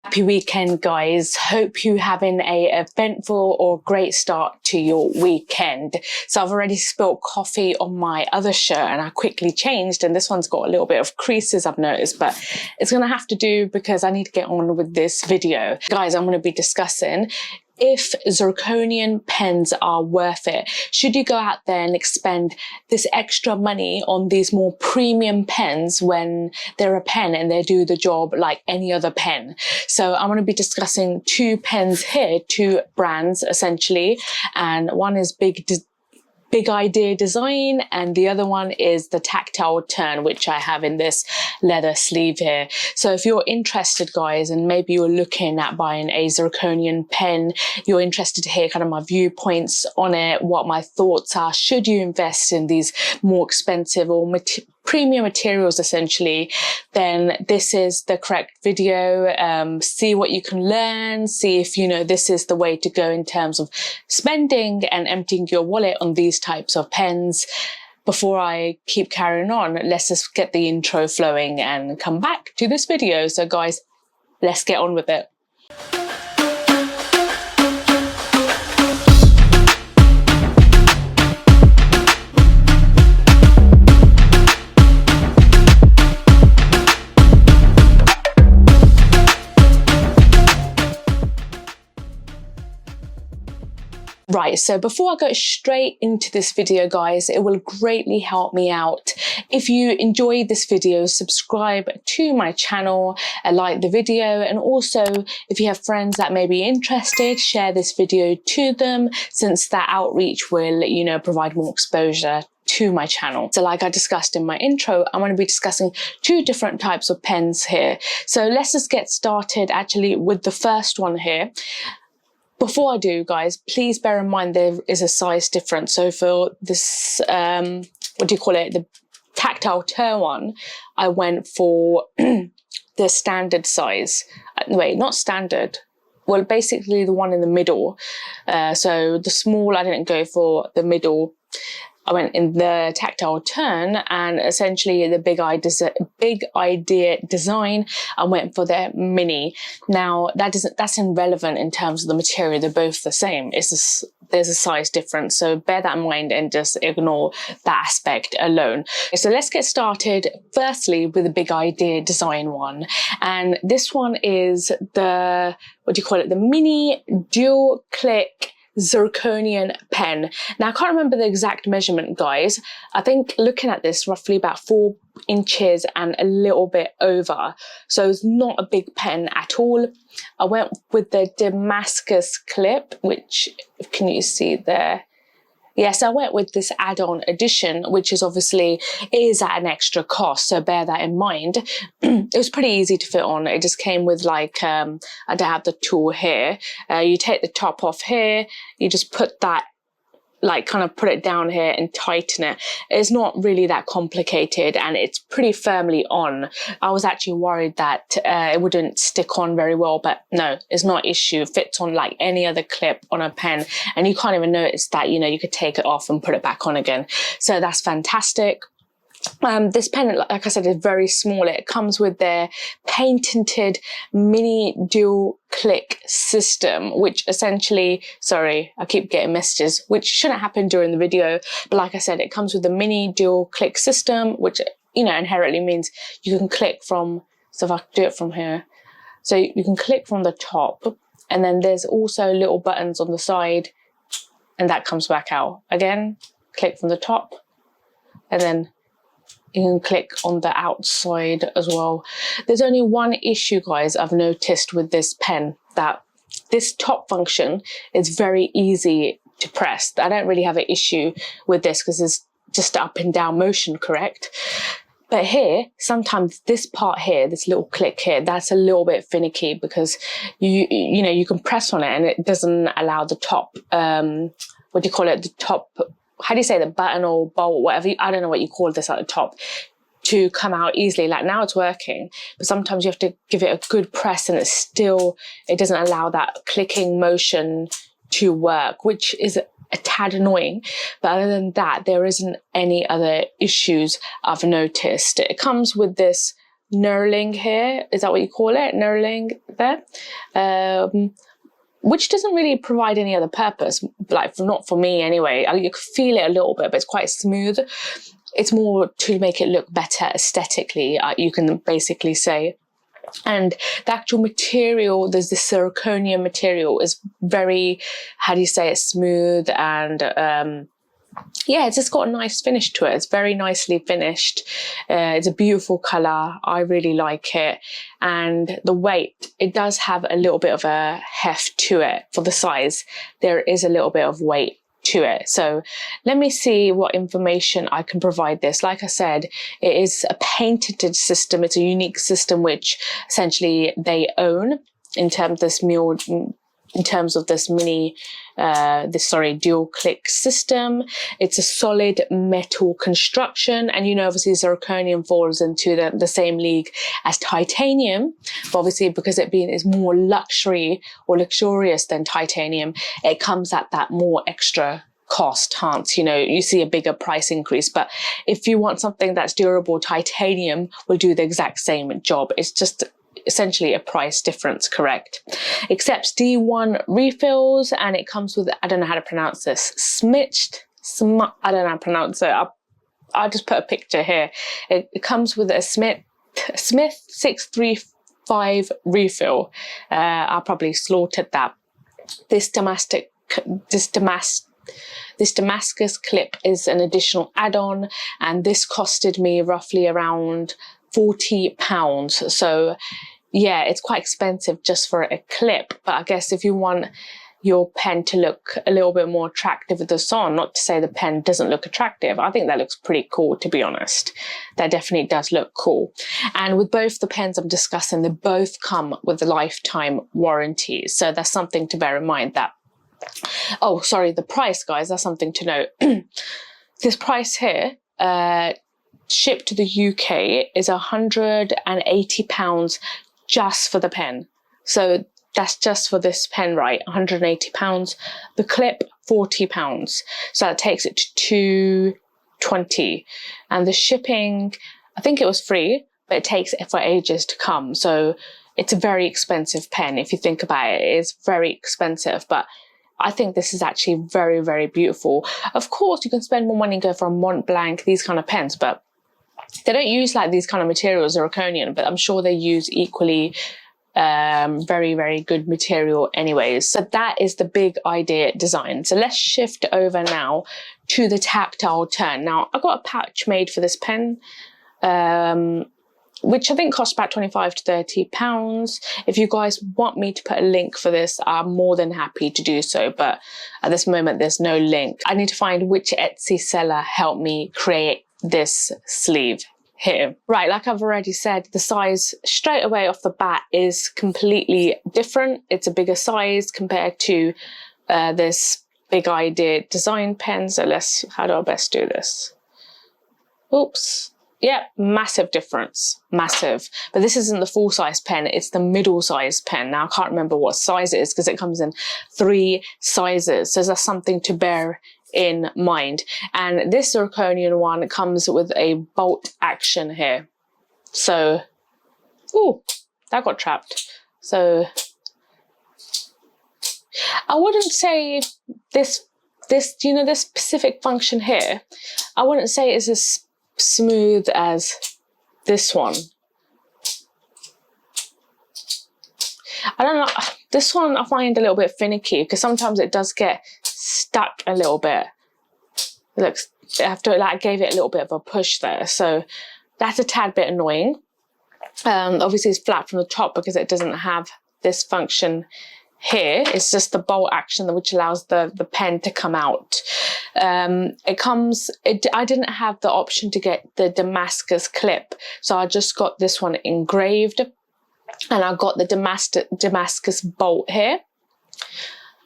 Happy weekend, guys. Hope you're having a eventful or great start to your weekend. So I've already spilled coffee on my other shirt and I quickly changed, and this one's got a little bit of creases, I've noticed, but it's gonna have to do because I need to get on with this video. Guys, I'm gonna be discussing if zirconium pens are worth it. Should you go out there and expend this extra money on these more premium pens when they're a pen and they do the job like any other pen? So I'm going to be discussing two pens here, two brands essentially, and one is Big Idea Design, and the other one is the Tactile Turn, which I have in this leather sleeve here. So if you're interested, guys, and maybe you're looking at buying a zirconium pen, you're interested to hear kind of my viewpoints on it, what my thoughts are, should you invest in these more expensive or premium materials essentially, then this is the correct video. See what you can learn, see if this is the way to go in terms of spending and emptying your wallet on these types of pens. Before I keep carrying on, let's just get the intro flowing and come back to this video. So guys, let's get on with it. Right, so before I go straight into this video, guys, it will greatly help me out if you enjoyed this video, subscribe to my channel, like the video, and also if you have friends that may be interested, share this video to them, since that outreach will, provide more exposure to my channel. So like I discussed in my intro, I'm going to be discussing two different types of pens here. So let's just get started actually with the first one here. Before I do, guys, please bear in mind there is a size difference. So for this, the Tactile Turn one, I went for the standard size. Wait, not standard. Well, basically the one in the middle. So the small, I didn't go for the middle. I went in the Tactile Turn, and essentially the Big Idea Design, I went for the mini. Now that's irrelevant in terms of the material. They're both the same. There's a size difference, so bear that in mind and just ignore that aspect alone. So let's get started firstly with the Big Idea Design one, and this one is the the mini dual click zirconium pen. Now I can't remember the exact measurement, guys. I think looking at this, roughly about 4 inches and a little bit over, so it's not a big pen at all. I went with the Damascus clip, which can you see there? Yes, I went with this add-on edition, which is obviously is at an extra cost, so bear that in mind. It was pretty easy to fit on. It just came with like, I don't have the tool here. You take the top off here, you just put that, like kind of put it down here and tighten it. It's not really that complicated and it's pretty firmly on. I was actually worried that it wouldn't stick on very well, but no, it's not an issue. It fits on like any other clip on a pen, and you can't even notice that, you could take it off and put it back on again. So that's fantastic. This pen, like I said, is very small. It comes with their patented mini dual click system, which essentially, sorry, I keep getting messages, which shouldn't happen during the video, but like I said, it comes with a mini dual click system, which, inherently means you can click from, so if I do it from here, so you can click from the top, and then there's also little buttons on the side, and that comes back out. Again, click from the top, and then you can click on the outside as well. There's only one issue, guys, I've noticed with this pen, that this top function is very easy to press. I don't really have an issue with this because it's just up and down motion, correct? But here, sometimes this part here, this little click here, that's a little bit finicky because you can press on it and it doesn't allow the top, the top, how do you say, the button or bolt, whatever, I don't know what you call this at the top, to come out easily. Like now it's working, but sometimes you have to give it a good press and it doesn't allow that clicking motion to work, which is a tad annoying. But other than that, there isn't any other issues I've noticed. It comes with this knurling here. Is that what you call it? Knurling there. Which doesn't really provide any other purpose, like not for me anyway. You can feel it a little bit, but it's quite smooth. It's more to make it look better aesthetically, you can basically say. And the actual material, there's this zirconium material, is very, how do you say it, smooth, and yeah, it's just got a nice finish to it. It's very nicely finished. It's a beautiful colour. I really like it. And the weight, it does have a little bit of a heft to it for the size. There is a little bit of weight to it. So let me see what information I can provide this. Like I said, it is a patented system. It's a unique system which essentially they own in terms of this mini dual click system. It's a solid metal construction, and you know, obviously zirconium falls into the same league as titanium, but obviously because it is more luxury or luxurious than titanium, it comes at that more extra cost. Hence, you know, you see a bigger price increase. But if you want something that's durable, titanium will do the exact same job. It's just essentially a price difference, correct? Accepts D1 refills, and it comes with, I don't know how to pronounce this, I don't know how to pronounce it. I'll just put a picture here. It comes with a Smith 635 refill. I probably slaughtered that. This Damascus clip is an additional add-on, and this costed me roughly around £40. So yeah, it's quite expensive just for a clip. But I guess if you want your pen to look a little bit more attractive with this on, not to say the pen doesn't look attractive, I think that looks pretty cool, to be honest. That definitely does look cool. And with both the pens I'm discussing, they both come with a lifetime warranty. So that's something to bear in mind. That, oh sorry, the price, guys, that's something to note. This price here, shipped to the UK, is £180 just for the pen. So that's just for this pen, right? £180. The clip, £40. So that takes it to £220. And the shipping, I think it was free, but it takes it for ages to come. So it's a very expensive pen. If you think about it, it is very expensive. But I think this is actually very, very beautiful. Of course, you can spend more money and go for a Mont Blanc, these kind of pens, but they don't use like these kind of materials, zirconium, but I'm sure they use equally very, very good material anyways. So that is the big idea design. So let's shift over now to the tactile turn. Now, I got a patch made for this pen, which I think cost about £25 to £30. If you guys want me to put a link for this, I'm more than happy to do so. But at this moment, there's no link. I need to find which Etsy seller helped me create this sleeve here. Right, like I've already said, the size straight away off the bat is completely different. It's a bigger size compared to this big idea design pen. So how do I best do this? Oops. Yeah, massive difference, massive. But this isn't the full size pen, it's the middle size pen. Now I can't remember what size it is because it comes in 3 sizes. So that's something to bear in mind. And this zirconium one comes with a bolt action here. So, ooh, that got trapped. So I wouldn't say this, you know, this specific function here, I wouldn't say it's as smooth as this one. I don't know, this one I find a little bit finicky because sometimes it does get stuck a little bit. It looks, after that, gave it a little bit of a push there, so that's a tad bit annoying. Obviously it's flat from the top because it doesn't have this function here. It's just the bolt action which allows the pen to come out. I didn't have the option to get the Damascus clip, so I just got this one engraved, and I got the Damascus bolt here.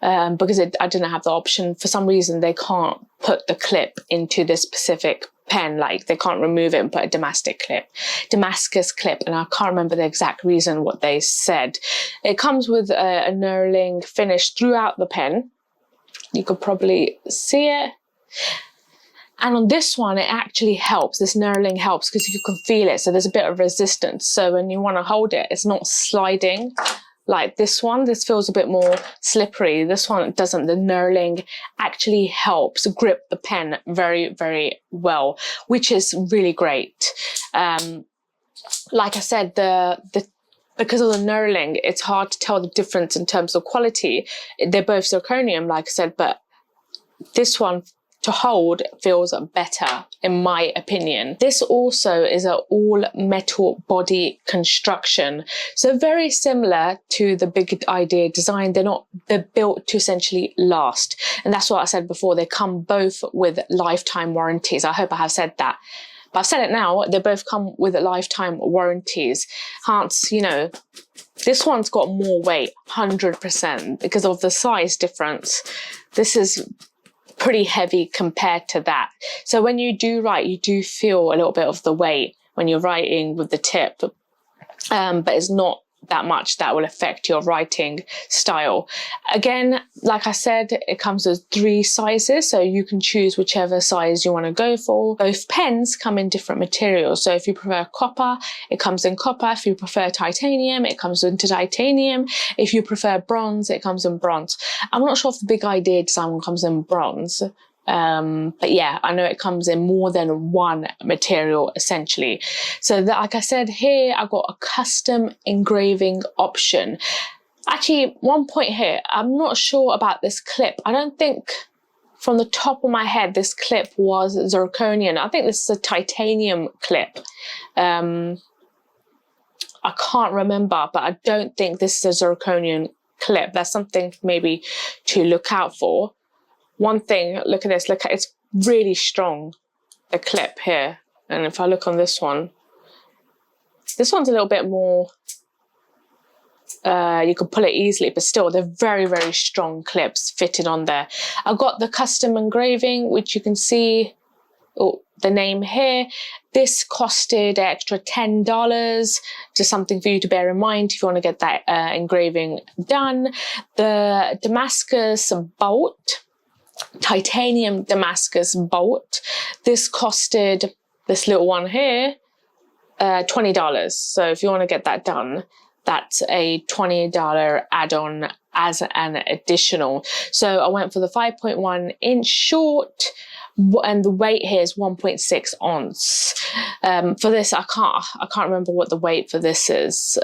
Because I didn't have the option. For some reason, they can't put the clip into this specific pen, like they can't remove it and put a Damascus clip, and I can't remember the exact reason what they said. It comes with a knurling finish throughout the pen. You could probably see it. And on this one, it actually helps. This knurling helps because you can feel it. So there's a bit of resistance. So when you want to hold it, it's not sliding like this one. This feels a bit more slippery. This one doesn't. The knurling actually helps grip the pen very, very well, which is really great. Like I said, because of the knurling, it's hard to tell the difference in terms of quality. They're both zirconium, like I said, but this one to hold feels better, in my opinion. This also is an all metal body construction. So very similar to the Big Idea design. They're built to essentially last. And that's what I said before. They come both with lifetime warranties. I hope I have said that. But I've said it now, they both come with lifetime warranties. Hence, you know, this one's got more weight, 100%, because of the size difference. This is pretty heavy compared to that. So when you do write, you do feel a little bit of the weight when you're writing with the tip, but it's not that much that will affect your writing style. Again, like I said, it comes with 3 sizes, so you can choose whichever size you want to go for. Both pens come in different materials. So if you prefer copper, it comes in copper. If you prefer titanium, it comes into titanium. If you prefer bronze, it comes in bronze. I'm not sure if the Big Idea design one comes in bronze. But yeah, I know it comes in more than one material essentially. So that, like I said, here I've got a custom engraving option. Actually, one point here, I'm not sure about this clip. I don't think from the top of my head this clip was zirconium. I think this is a titanium clip. I can't remember, but I don't think this is a zirconium clip. That's something maybe to look out for. One thing, look at this, look at it's really strong, the clip here. And if I look on this one's a little bit more, you can pull it easily, but still they're very, very strong clips fitted on there. I've got the custom engraving, which you can see, the name here. This costed an extra $10, just something for you to bear in mind if you want to get that engraving done. The Damascus bolt, titanium Damascus bolt. This costed, this little one here, $20. So if you want to get that done, that's a $20 add-on as an additional. So I went for the 5.1 inch short, and the weight here is 1.6 ounce. For this, I can't remember what the weight for this is.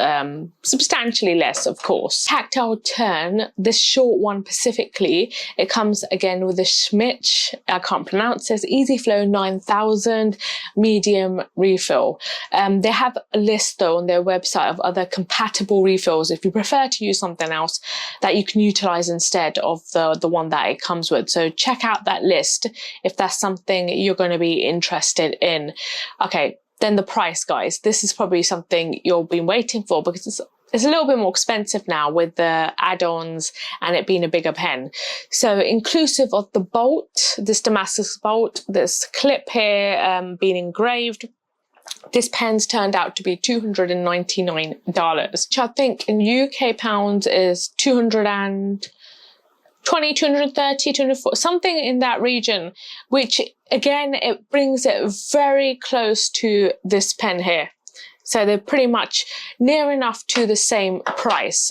Substantially less, of course. Tactile turn, this short one specifically, it comes again with a Schmidt, I can't pronounce this, Easy Flow 9000 medium refill. They have a list though on their website of other compatible refills if you prefer to use something else that you can utilize instead of the one that it comes with. So check out that list if that's something you're going to be interested in. Okay, then the price, guys. This is probably something you've been waiting for because it's a little bit more expensive now with the add-ons and it being a bigger pen. So inclusive of the bolt, this Damascus bolt, this clip here being engraved, this pen's turned out to be $299, which I think in UK pounds is 220, 230, 240, something in that region, which again, it brings it very close to this pen here. So they're pretty much near enough to the same price.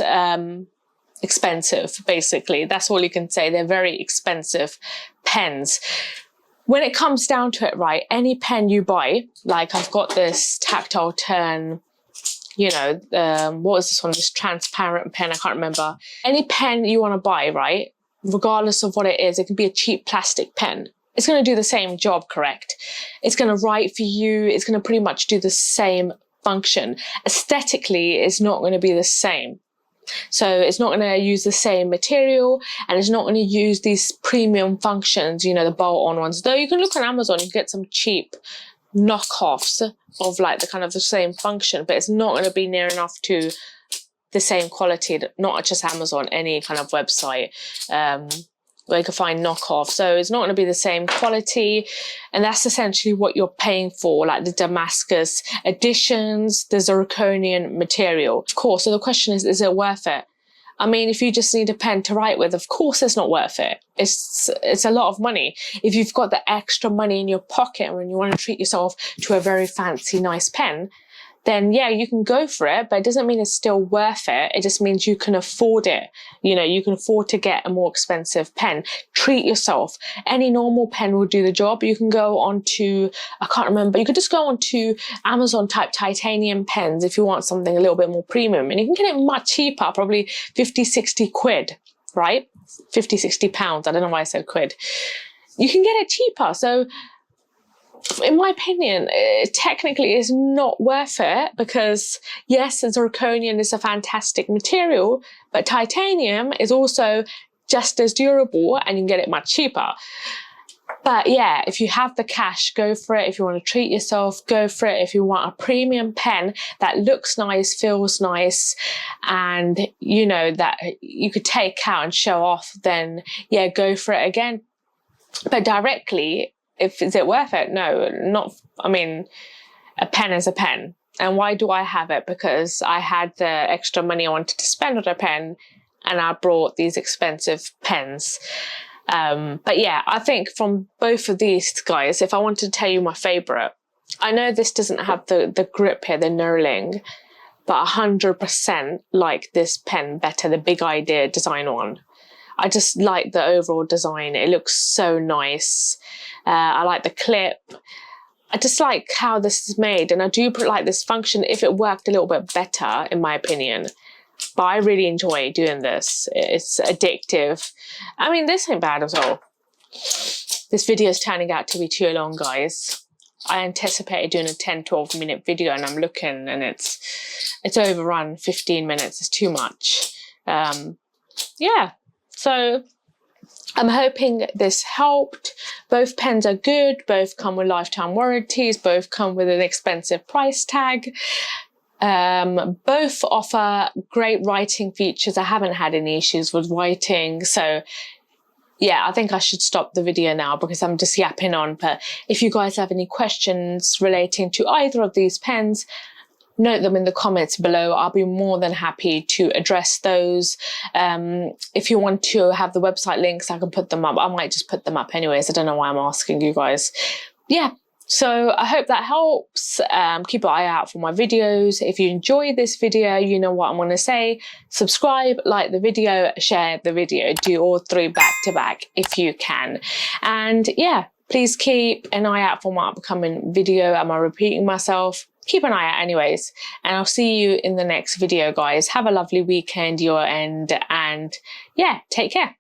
Expensive, basically. That's all you can say. They're very expensive pens. When it comes down to it, right, any pen you buy, like I've got this Tactile turn, you know, what was this one? This transparent pen, I can't remember. Any pen you want to buy, right, regardless of what it is, it can be a cheap plastic pen. It's going to do the same job, correct? It's going to write for you. It's going to pretty much do the same function. Aesthetically, it's not going to be the same. So it's not going to use the same material and it's not going to use these premium functions, you know, the bolt-on ones. Though you can look on Amazon and get some cheap knockoffs of like the kind of the same function, but it's not going to be near enough to the same quality, not just Amazon, any kind of website where you can find knockoff. So it's not going to be the same quality, and that's essentially what you're paying for, like the Damascus editions, the zirconium material. Of course, so the question is it worth it? I mean, if you just need a pen to write with, of course it's not worth it. It's a lot of money. If you've got the extra money in your pocket and you want to treat yourself to a very fancy, nice pen, then yeah, you can go for it, but it doesn't mean it's still worth it. It just means you can afford it. You know, you can afford to get a more expensive pen. Treat yourself. Any normal pen will do the job. You can go on to, I can't remember, you could just go on to Amazon type titanium pens if you want something a little bit more premium, and you can get it much cheaper, probably 50, 60 quid, right? 50, 60 pounds. I don't know why I said quid. You can get it cheaper. So in my opinion, it technically is not worth it, because yes, zirconium is a fantastic material, but titanium is also just as durable and you can get it much cheaper. But yeah, if you have the cash, go for it. If you want to treat yourself, go for it. If you want a premium pen that looks nice, feels nice, and you know that you could take out and show off, then yeah, go for it again. But directly, is it worth it? No, not. I mean, a pen is a pen. And why do I have it? Because I had the extra money I wanted to spend on a pen, and I brought these expensive pens. But yeah, I think from both of these guys, if I wanted to tell you my favorite, I know this doesn't have the grip here, the knurling, but 100% like this pen better, the Big Idea design one. I just like the overall design. It looks so nice. I like the clip. I just like how this is made, and I do like this function if it worked a little bit better, in my opinion. But I really enjoy doing this. It's addictive. I mean, this ain't bad at all. This video is turning out to be too long, guys. I anticipated doing a 10-12 minute video, and I'm looking and it's overrun 15 minutes. It's too much. Yeah. So I'm hoping this helped. Both pens are good. Both come with lifetime warranties. Both come with an expensive price tag. Both offer great writing features. I haven't had any issues with writing. So yeah, I think I should stop the video now because I'm just yapping on. But if you guys have any questions relating to either of these pens, note them in the comments below. I'll be more than happy to address those. If you want to have the website links, I can put them up. I might just put them up anyways. I don't know why I'm asking you guys. Yeah, so I hope that helps. Keep an eye out for my videos. If you enjoy this video, you know what I'm going to say. Subscribe, like the video, share the video. Do all three back to back if you can. And yeah, please keep an eye out for my upcoming video. Am I repeating myself? Keep an eye out anyways, and I'll see you in the next video, guys. Have a lovely weekend your end, and yeah, take care.